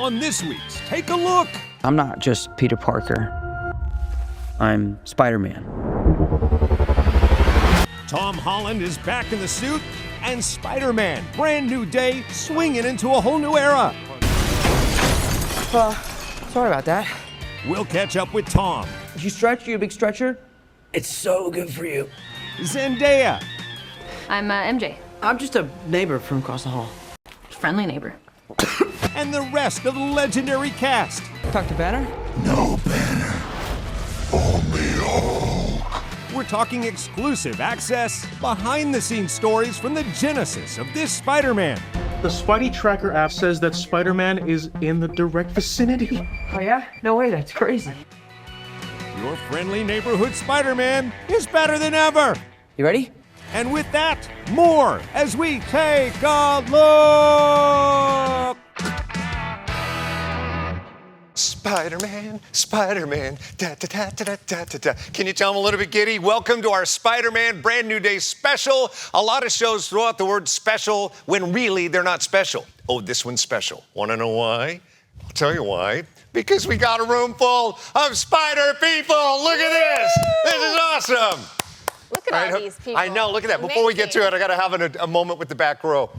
on this week's Take a Look. I'm not just Peter Parker. I'm Spider-Man. Tom Holland is back in the suit, and Spider-Man, brand new day, swinging into a whole new era. Sorry about that. We'll catch up with Tom, You stretch? You a big stretcher? It's so good for you. Zendaya, I'm MJ. I'm just a neighbor from across the hall. Friendly neighbor. and the rest of the legendary cast. Talk to Banner? No Banner. Only Hulk. We're talking exclusive access, behind-the-scenes stories from the genesis of this Spider-Man. The Spidey Tracker app says that Spider-Man is in the direct vicinity. Oh yeah? No way, that's crazy. Your friendly neighborhood Spider-Man is better than ever. You ready? And with that, more as we take a look. Spider-Man, Spider-Man, da-da-da-da-da-da-da. Can you tell them a little bit giddy? Welcome to our Spider-Man Brand New Day special. A lot of shows throw out the word special when really they're not special. Oh, this one's special. Want to know why? I'll tell you why. Because we got a room full of spider people. Look at this. This is awesome. Look at all these people. I know, look at that. Before we get to it, I got to have a moment with the back row.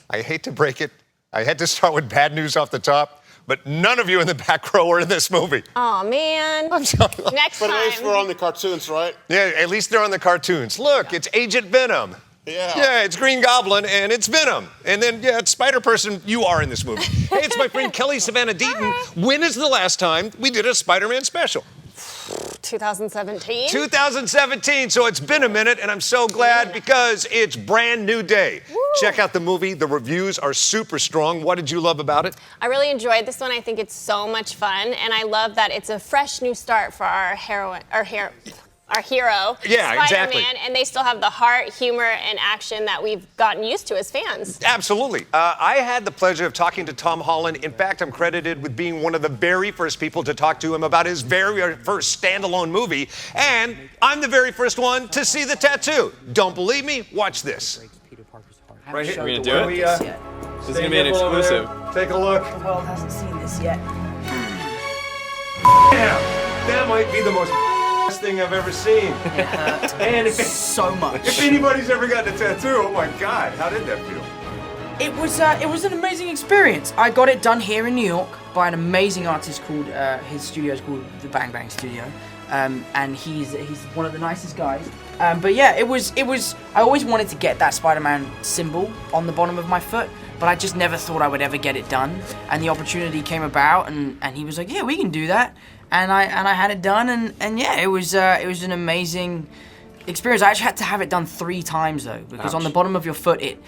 I hate to break it. I had to start with bad news off the top. But none of you in the back row are in this movie. Oh man. I'm sorry. Next time. But at least we're on the cartoons, right? Yeah, at least they're on the cartoons. Look, it's Agent Venom. Yeah, it's Green Goblin and it's Venom. And then, yeah, it's Spider-Person. You are in this movie. Hey, it's my friend Kelly Savanna Deaton. When is the last time we did a Spider-Man special? 2017. 2017, so it's been a minute, and I'm so glad because it's Brand New Day. Woo. Check out the movie. The reviews are super strong. What did you love about it? I really enjoyed this one. I think it's so much fun, and I love that it's a fresh new start for our hero, Yeah, Spider-Man, exactly. and they still have the heart, humor, and action that we've gotten used to as fans. Absolutely. I had the pleasure of talking to Tom Holland. In fact, I'm credited with being one of the very first people to talk to him about his very first standalone movie, and I'm the very first one to see the tattoo. Don't believe me? Watch this. Right here. We're gonna do it? This is gonna be an exclusive. Take a look. The world hasn't seen this yet. Damn, that might be the most thing I've ever seen. It hurt And if so much. If anybody's ever gotten a tattoo, oh my God, how did that feel? It was an amazing experience. I got it done here in New York by an amazing artist called, his studio is called the Bang Bang Studio. And he's one of the nicest guys. But yeah, it was, I always wanted to get that Spider-Man symbol on the bottom of my foot, but I just never thought I would ever get it done. And the opportunity came about, and he was like, yeah, we can do that. And I had it done, and yeah, it was an amazing experience. I actually had to have it done 3 times though, because on the bottom of your foot, it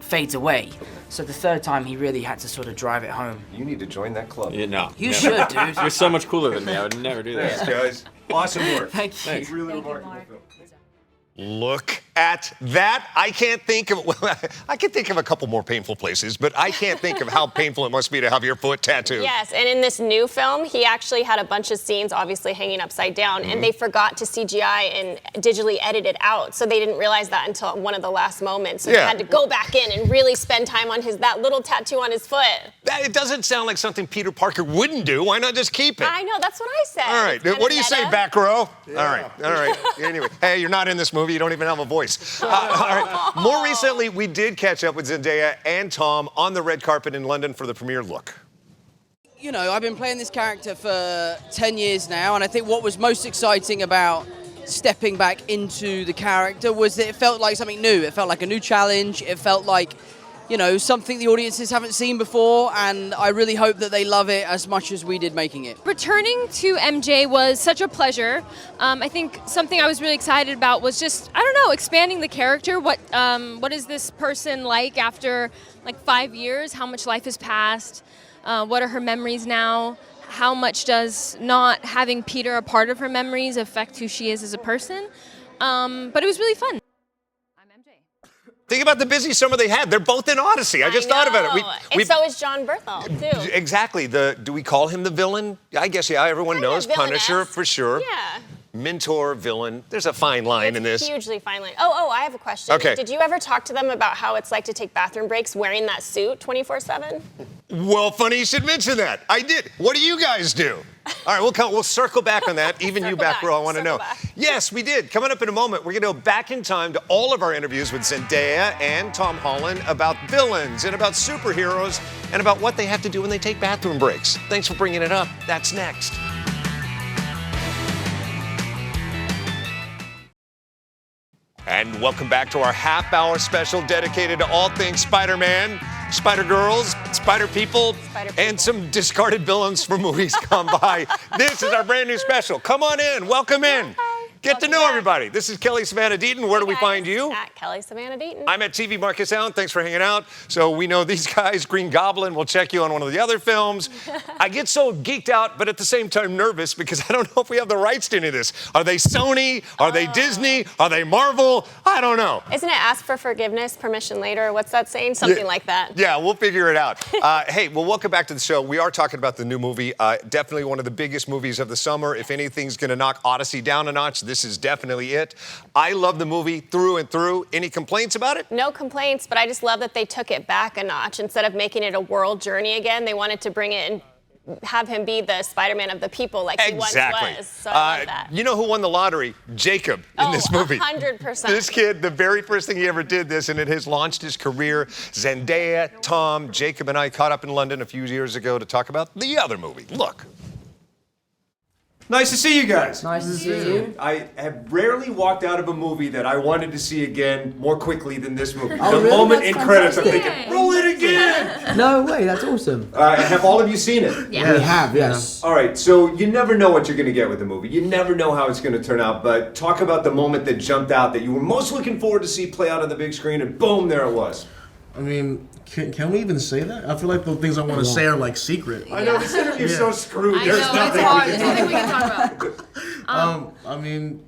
fades away. So the 3rd time, he really had to sort of drive it home. You need to join that club. Yeah, no. You should, dude. You're so much cooler than me. I would never do that. Thanks, guys. Awesome work. Thank you. Thanks. Really remarkable film. Look at that. I can think of a couple more painful places, but I can't think of how painful it must be to have your foot tattooed. Yes, and in this new film, he actually had a bunch of scenes obviously hanging upside down, and they forgot to CGI and digitally edit it out, so they didn't realize that until one of the last moments. So they had to go back in and really spend time on that little tattoo on his foot. It doesn't sound like something Peter Parker wouldn't do. Why not just keep it? I know, that's what I said. All right, what do you say, back row? Yeah. All right. Anyway, hey, you're not in this movie. You don't even have a voice. All right. More recently, we did catch up with Zendaya and Tom on the red carpet in London for the premiere. Look. You know, I've been playing this character for 10 years now, and I think what was most exciting about stepping back into the character was that it felt like something new. It felt like a new challenge. It felt like, you know, something the audiences haven't seen before, and I really hope that they love it as much as we did making it. Returning to MJ was such a pleasure. I think something I was really excited about was just, I don't know, expanding the character. What is this person like after like 5 years? How much life has passed? What are her memories now? How much does not having Peter a part of her memories affect who she is as a person? But it was really fun. Think about the busy summer they had. They're both in Odyssey. I just thought about it. And so is John Berthel, too. Exactly. Do we call him the villain? I guess, yeah, everyone knows. Punisher, for sure. Yeah. Mentor, villain. There's a fine line in this. Hugely fine line. Oh, I have a question. Okay. Did you ever talk to them about how it's like to take bathroom breaks wearing that suit 24/7? Well, funny you should mention that. I did. What do you guys do? All right, we'll circle back on that. Even you back row, I want to know. Yes, we did. Coming up in a moment, we're going to go back in time to all of our interviews with Zendaya and Tom Holland about villains and about superheroes and about what they have to do when they take bathroom breaks. Thanks for bringing it up. That's next. And welcome back to our half-hour special dedicated to all things Spider-Man, Spider-Girls, Spider-People, and some discarded villains from movies gone by. This is our brand new special. Come on in. Welcome in. Get to know everybody. This is Kelly Savanna Deaton. Where do we find you? At Kelly Savanna Deaton. I'm at TV Marcus Allen. Thanks for hanging out. So we know these guys. Green Goblin. We'll check you on one of the other films. I get so geeked out, but at the same time nervous because I don't know if we have the rights to any of this. Are they Sony? Are they Disney? Are they Marvel? I don't know. Isn't it ask for forgiveness, permission later? What's that saying? Something like that. Yeah, we'll figure it out. Hey, well, welcome back to the show. We are talking about the new movie. Definitely one of the biggest movies of the summer. If anything's going to knock Odyssey down a notch, this is definitely it. I love the movie through and through. Any complaints about it? No complaints, but I just love that they took it back a notch. Instead of making it a world journey again, they wanted to bring it and have him be the Spider-Man of the people like he once was. So I love that. You know who won the lottery? Jacob in this movie. 100%. This kid, the very first thing he ever did this, and it has launched his career. Zendaya, Tom, Jacob, and I caught up in London a few years ago to talk about the other movie. Look. Nice to see you guys. Nice to see you. I have rarely walked out of a movie that I wanted to see again more quickly than this movie. Oh, the really? moment That's in credits, I'm fantastic. thinking, roll it again! No way, that's awesome. Have all of you seen it? Yeah. We have, yes. All right, so you never know what you're going to get with the movie. You never know how it's going to turn out, but talk about the moment that jumped out that you were most looking forward to see play out on the big screen, and boom, there it was. I mean, can we even say that? I feel like the things I want to say are like secret. I know, this interview's so screwed. I There's know, nothing it's hard. we There's can nothing we can talk about. I mean,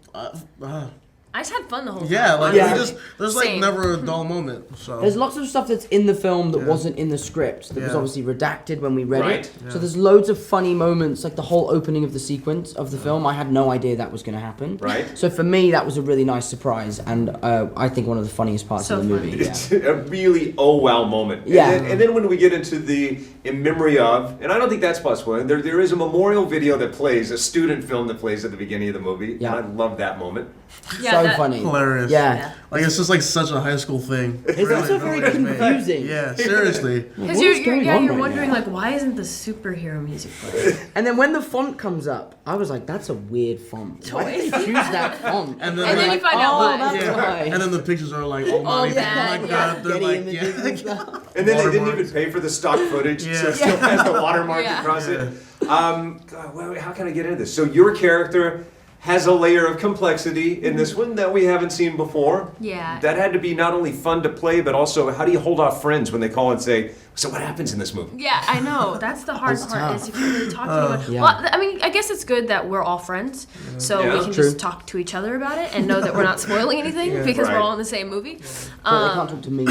I just had fun the whole time. yeah, like Yeah. there's like Same. never a dull moment. So There's lots of stuff that's in the film that wasn't in the script. That was Yeah. obviously redacted when we read Right. it. So there's loads of funny moments, like the whole opening of the sequence of the film. I had no idea that was going to happen. Right. So for me, that was a really nice surprise, and I think one of the funniest parts of the movie. Yeah. It's a really oh wow moment. Yeah. And then when we get into the in memory of, and I don't think that's possible. There is a memorial video that plays, a student film that plays at the beginning of the movie. Yeah. And I love that moment. So funny. hilarious. Yeah. Like it's just like such a high school thing. It's also very confusing. Yeah, seriously. Because What is going on you're right wondering, now? like, why isn't the superhero music playing? And then when the font comes up, I was like, "That's a weird font. Why did they choose that font?" And then, And then like, you find out why. That's why. and then the pictures are like almighty. yeah, Oh my yeah. god, they're Getty like images and stuff. And then they didn't Watermarks. even pay for the stock footage, so Yeah. it still has the watermark Yeah. across it. God, well, how can I get into this? So your character has a layer of complexity in this one that we haven't seen before. Yeah. That had to be not only fun to play, but also how do you hold off friends when they call and say, so what happens in this movie? Yeah, I know. That's the hard It's part. tough. Is if you really talk to anyone. Yeah. Well, I mean, I guess it's good that we're all friends, so Yeah. we can True. just talk to each other about it and know that we're not spoiling anything because Right. we're all in the same movie. But they can't talk to me.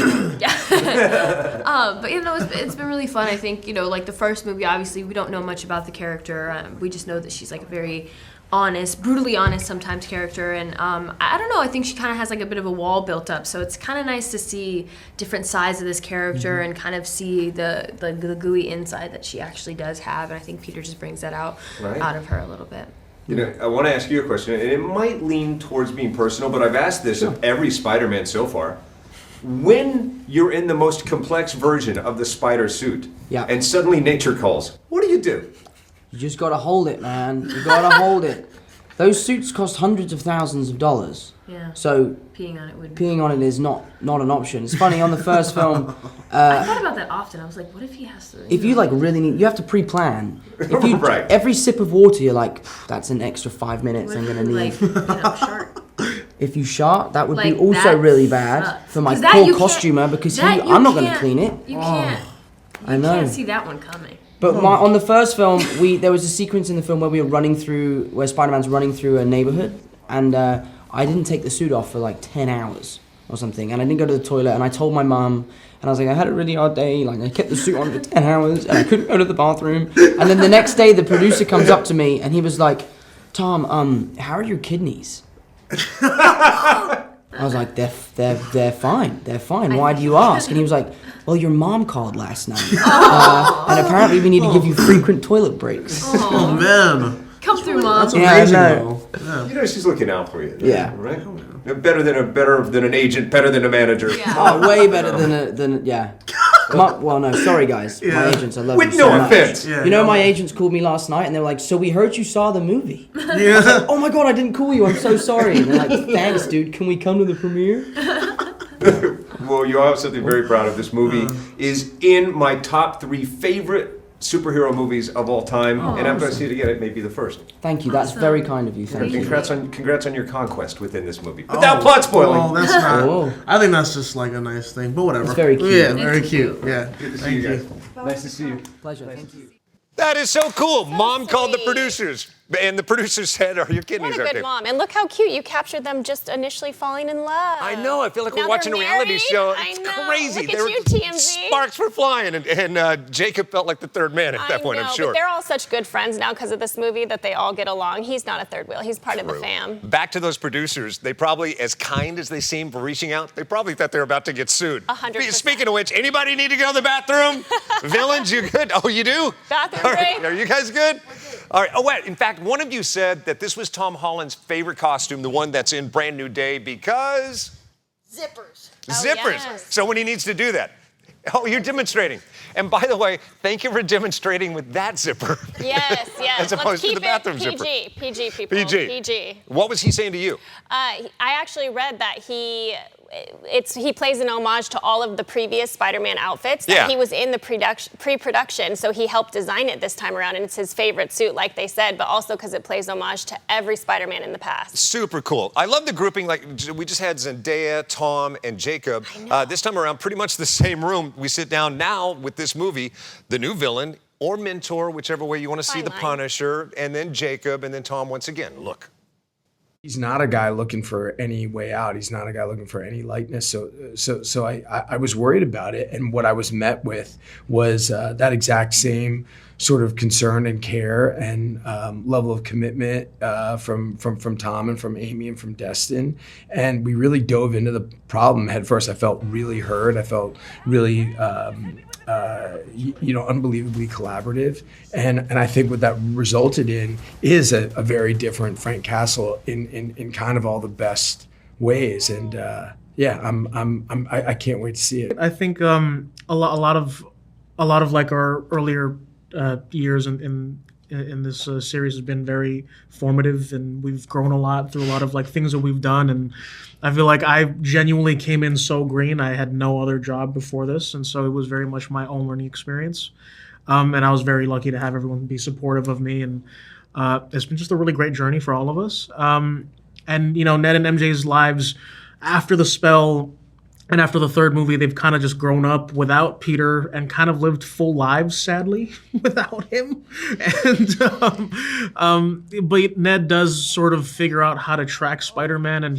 But you know, it's been really fun. I think like the first movie, obviously we don't know much about the character. We just know that she's like a very honest, brutally honest sometimes character, and I don't know. I think she kind of has like a bit of a wall built up, so it's kind of nice to see different sides of this character and kind of see the gooey inside that she actually does have. And I think Peter just brings that out Right. out of her a little bit. You know, I want to ask you a question, and it might lean towards being personal, but I've asked this of every Spider-Man so far. When you're in the most complex version of the spider suit, Yeah. and suddenly nature calls, what do you do? You just gotta hold it, man. You gotta hold it. Those suits cost hundreds of thousands of dollars. Yeah. So Peeing on it would. peeing on it is not an option. It's funny, on the first film, I thought about that often. I was like, what if he has to? if you like really need, you have to pre-plan. If you Right. every sip of water, you're like, that's an extra 5 minutes I'm gonna need. like shark. If you shart, that would be Like, also that really bad sucks. for my 'Cause that poor you can't- costumer because that you I'm not gonna can't- clean it. You can't. I know. Can't see that one coming. But on the first film, there was a sequence in the film where we were where Spider-Man's running through a neighborhood, and I didn't take the suit off for like 10 hours or something, and I didn't go to the toilet, and I told my mum, and I was like, I had a really hard day, like I kept the suit on for 10 hours, and I couldn't go to the bathroom, and then the next day the producer comes up to me, and he was like, Tom, how are your kidneys? I was was like, they're fine. They're fine. Why do you ask? And he was like, well, your mom called last night. And apparently we need to give you frequent toilet breaks. Oh, man. Come through, Mom. That's amazing, though. Yeah. You know, she's looking out for you. Yeah. Right? Better than an agent, better than a manager. Yeah. Oh, way better than yeah. Well, no, sorry guys. Yeah. My agents, I love With you no so much. offense. You know, my agents called me last night and they were like, so we heard you saw the movie. Yeah. I was like, oh my god, I didn't call you. I'm so sorry. And they're like, thanks, dude. Can we come to the premiere? Well, you are something very proud of. This movie is in my top 3 favorite superhero movies of all time, and I'm going to see it again. It may be the first. Thank you. That's very kind of you. Thank you. Congrats on your conquest within this movie. Without plot spoiling. Oh, that's not. Oh. I think that's just like a nice thing, but whatever. It's very cute. Yeah, very cute. Yeah. Good to see you guys. Nice to see you. Pleasure. Thank you. That is so cool. Mom called the producers, and the producers said, "Are your kidneys What a okay?" good mom. And look how cute. You captured them just initially falling in love. I know. I feel like Now we're watching a they're reality married? show. I It's know. crazy. Look at you, TMZ. Sparks were flying, and Jacob felt like the third man at that point, I'm sure. But they're all such good friends now because of this movie that they all get along. He's not a third wheel. He's part of the fam. Back to those producers. They probably, as kind as they seem for reaching out, they probably thought they were about to get sued. 100%. Speaking of which, anybody need to go to the bathroom? Villains, you good? Oh, you do? Bathroom All right. break? Are you guys good? All right. Oh, wait. In fact, one of you said that this was Tom Holland's favorite costume, the one that's in Brand New Day, because... Zippers. Zippers. Yes. So when he needs to do that. Oh, you're demonstrating. And by the way, thank you for demonstrating with that zipper. Yes, yes. As opposed to the bathroom PG, zipper. PG people. PG. PG. What was he saying to you? I actually read that he plays an homage to all of the previous Spider-Man outfits. That Yeah. He was in the pre-production, so he helped design it this time around, and it's his favorite suit, like they said, but also because it plays homage to every Spider-Man in the past. Super cool. I love the grouping. Like, we just had Zendaya, Tom, and Jacob. This time around, pretty much the same room. We sit down now with this movie, the new villain or mentor, whichever way you want to see the Punisher, and then Jacob, and then Tom once again. Look. He's not a guy looking for any way out. He's not a guy looking for any lightness. So I was worried about it, and what I was met with was that exact same sort of concern and care and level of commitment from Tom and from Amy and from Destin. And we really dove into the problem head first. I felt really heard. I felt really unbelievably collaborative. And I think what that resulted in is a very different Frank Castle in kind of all the best ways. And I can't wait to see it. I think a lot of like our earlier years in this series has been very formative, and we've grown a lot through a lot of like things that we've done. And I feel like I genuinely came in so green. I had no other job before this, and so it was very much my own learning experience. And I was very lucky to have everyone be supportive of me, and it's been just a really great journey for all of us. And you know, Ned and MJ's lives after the spell and after the third movie, they've kind of just grown up without Peter and kind of lived full lives, sadly, without him. And but Ned does sort of figure out how to track Spider-Man, and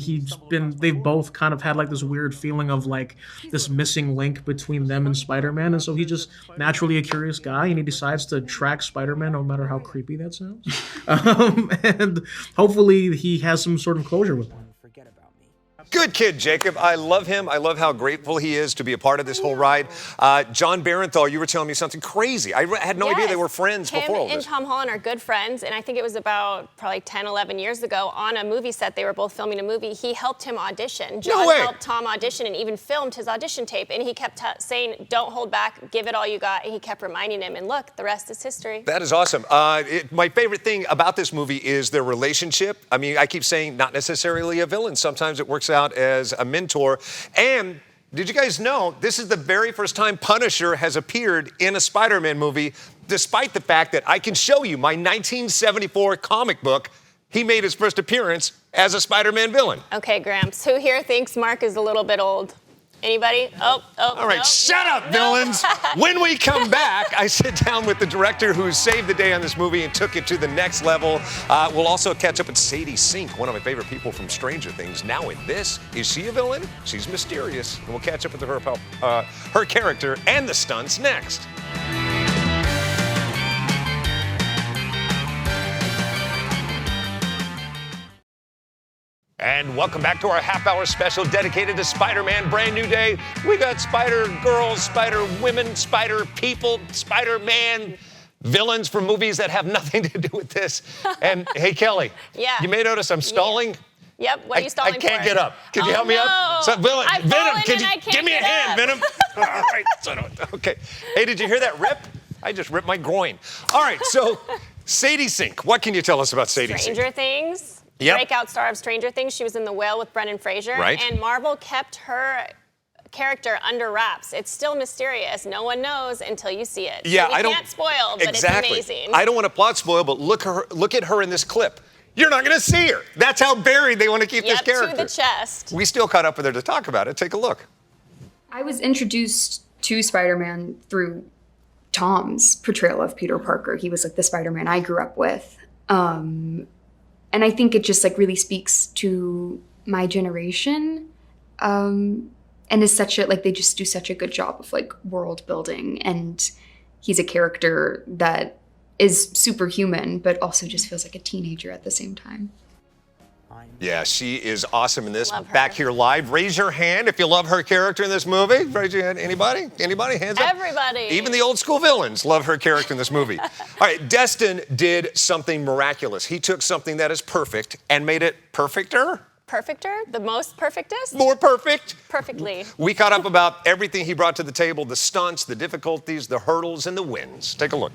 they've both kind of had like this weird feeling of like this missing link between them and Spider-Man. And so he's just naturally a curious guy, and he decides to track Spider-Man no matter how creepy that sounds. And hopefully he has some sort of closure with him. Good kid, Jacob. I love him. I love how grateful he is to be a part of this whole ride. John Barenthal, you were telling me something crazy. I had no idea they were friends before all Him and this. Tom Holland are good friends, and I think it was about probably 10, 11 years ago on a movie set. They were both filming a movie. He helped him audition. John helped Tom audition and even filmed his audition tape, and he kept saying, don't hold back, give it all you got, and he kept reminding him, and look, the rest is history. That is awesome. My favorite thing about this movie is their relationship. I mean, I keep saying not necessarily a villain. Sometimes it works out as a mentor. And did you guys know this is the very first time Punisher has appeared in a Spider-Man movie, despite the fact that I can show you my 1974 comic book. He made his first appearance as a Spider-Man villain. Okay, Gramps, who here thinks Mark is a little bit old? Anybody? All right, shut up, villains. When we come back, I sit down with the director who saved the day on this movie and took it to the next level. We'll also catch up with Sadie Sink, one of my favorite people from Stranger Things. Now in this, is she a villain? She's mysterious. And we'll catch up with her character and the stunts next. And welcome back to our half-hour special dedicated to Spider-Man Brand New Day. We got Spider-Girls, Spider-Women, Spider-People, Spider-Man villains from movies that have nothing to do with this. And hey, Kelly, yeah. You may notice I'm stalling. Yep, what are you stalling I can't for? get up. Can you help me up? So, Venom, can you give me a hand, Venom? All right, okay. Hey, did you hear that rip? I just ripped my groin. All right, so Sadie Sink, what can you tell us about Sadie Sink? Stranger Things. Yep. Breakout star of Stranger Things. She was in The Whale with Brendan Fraser. Right. And Marvel kept her character under wraps. It's still mysterious. No one knows until you see it. Yeah, so we can't spoil, but exactly. It's amazing. I don't want to plot spoil, but look at her in this clip. You're not going to see her. That's how buried they want to keep this character. To the chest. We still caught up with her to talk about it. Take a look. I was introduced to Spider-Man through Tom's portrayal of Peter Parker. He was like the Spider-Man I grew up with. And I think it just like really speaks to my generation. And is such a, like, they just do such a good job of like world building. And he's a character that is superhuman, but also just feels like a teenager at the same time. Yeah, she is awesome in this. Back here live. Raise your hand if you love her character in this movie. Raise your hand. Anybody? Anybody? Hands up. Everybody. Even the old school villains love her character in this movie. All right, Destin did something miraculous. He took something that is perfect and made it perfecter. Perfecter? The most perfectest? More perfect. Perfectly. We caught up about everything he brought to the table, the stunts, the difficulties, the hurdles, and the wins. Take a look.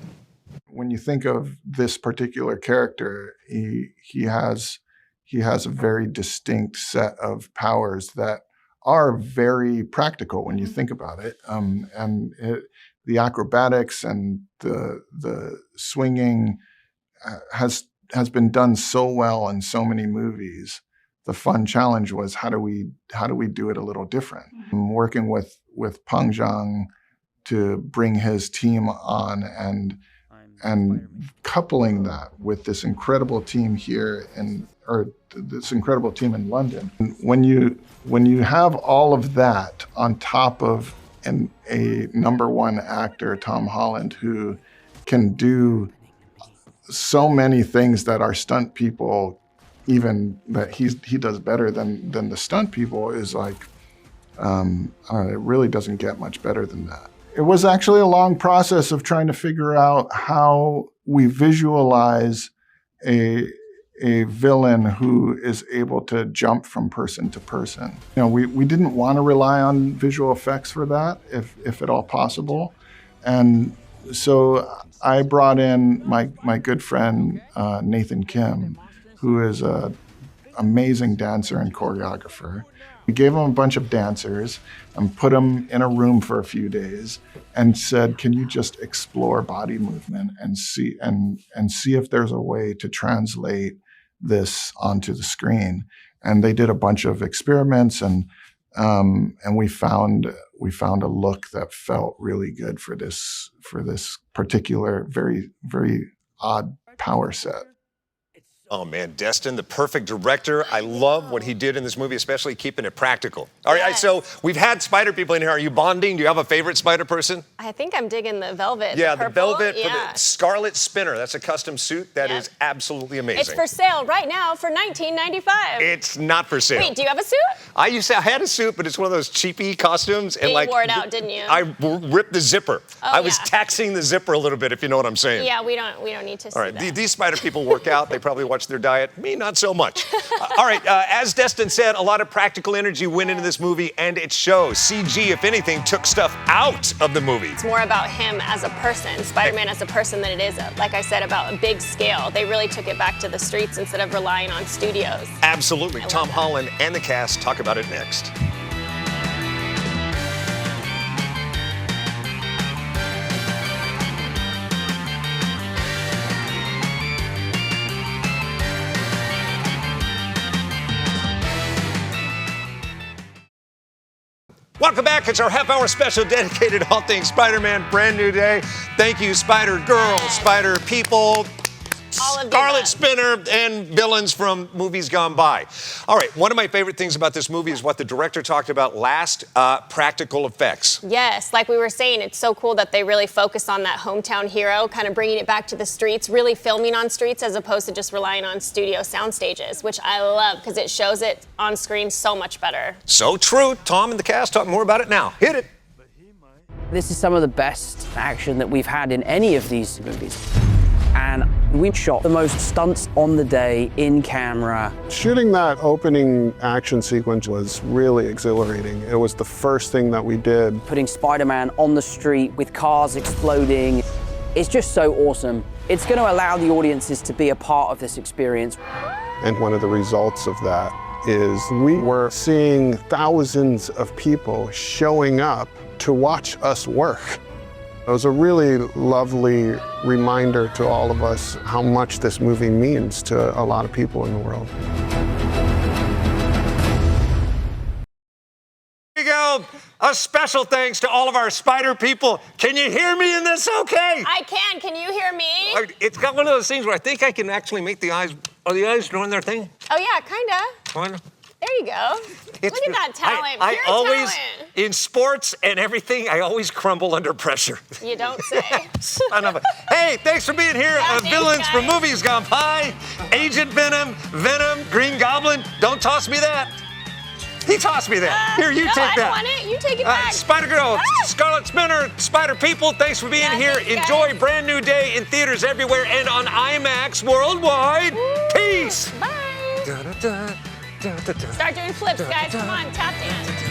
When you think of this particular character, he has a very distinct set of powers that are very practical when you think about it. The acrobatics and the swinging has been done so well in so many movies. The fun challenge was how do we do it a little different? I'm working with Peng Zhang to bring his team on and coupling that with this incredible team here this incredible team in London. When you have all of that on top of a #1 actor, Tom Holland, who can do so many things that our stunt people, even that he does better than the stunt people, is like, I don't know, it really doesn't get much better than that. It was actually a long process of trying to figure out how we visualize a villain who is able to jump from person to person. You know, we didn't want to rely on visual effects for that, if at all possible. And so I brought in my good friend, Nathan Kim, who is an amazing dancer and choreographer. We gave him a bunch of dancers and put them in a room for a few days and said, can you just explore body movement and see if there's a way to translate this onto the screen? And they did a bunch of experiments and we found a look that felt really good for this particular very, very odd power set. Oh man, Destin, the perfect director. I love what he did in this movie, especially keeping it practical. All right, so we've had spider people in here. Are you bonding? Do you have a favorite spider person? I think I'm digging the velvet. Yeah, the the velvet, yeah. the Scarlet Spinner. That's a custom suit that is absolutely amazing. It's for sale right now for $19.95. It's not for sale. Wait, do you have a suit? I had a suit, but it's one of those cheapy costumes. And you wore it out, didn't you? I ripped the zipper. Oh, I was taxing the zipper a little bit, if you know what I'm saying. Yeah, we don't need to see All right, that. these spider people work out. They probably watch their diet. Me, not so much. All right, as Destin said, a lot of practical energy went into this movie, and it shows. CG, if anything, took stuff out of the movie. It's more about him as a person, Spider-Man as a person, than it is, like I said, about a big scale. They really took it back to the streets instead of relying on studios. Absolutely. Tom Holland and the cast talk about it next. Welcome back. It's our half-hour special dedicated to all things Spider-Man, Brand New Day. Thank you, Spider-Girl, Spider-People, Scarlet Spinner, and villains from movies gone by. All right, one of my favorite things about this movie is what the director talked about last, practical effects. Yes, like we were saying, it's so cool that they really focus on that hometown hero, kind of bringing it back to the streets, really filming on streets as opposed to just relying on studio sound stages, which I love because it shows it on screen so much better. So true. Tom and the cast talk more about it now. Hit it. This is some of the best action that we've had in any of these movies. And we shot the most stunts on the day in camera. Shooting that opening action sequence was really exhilarating. It was the first thing that we did. Putting Spider-Man on the street with cars exploding. It's just so awesome. It's going to allow the audiences to be a part of this experience. And one of the results of that is we were seeing thousands of people showing up to watch us work. It was a really lovely reminder to all of us how much this movie means to a lot of people in the world. Here you go. A special thanks to all of our spider people. Can you hear me in this okay? I can. Can you hear me? It's got one of those things where I think I can actually make the eyes, are the eyes doing their thing? Oh, yeah, kind of. There you go. Look at that talent. I Pure always, talent. in sports and everything, I always crumble under pressure. You don't say. Hey, thanks for being here. Thanks, Villains guys. from Movies Gone By. Agent Venom, Green Goblin. Don't toss me that. He tossed me that. Here, you no, take I that. want it. You take it back. Spider-Girl, Scarlet Spinner, Spider People, thanks for being here. Thanks, Enjoy Brand New Day in theaters everywhere and on IMAX worldwide. Woo. Peace. Bye. Start doing flips, guys. Come on, tap dance.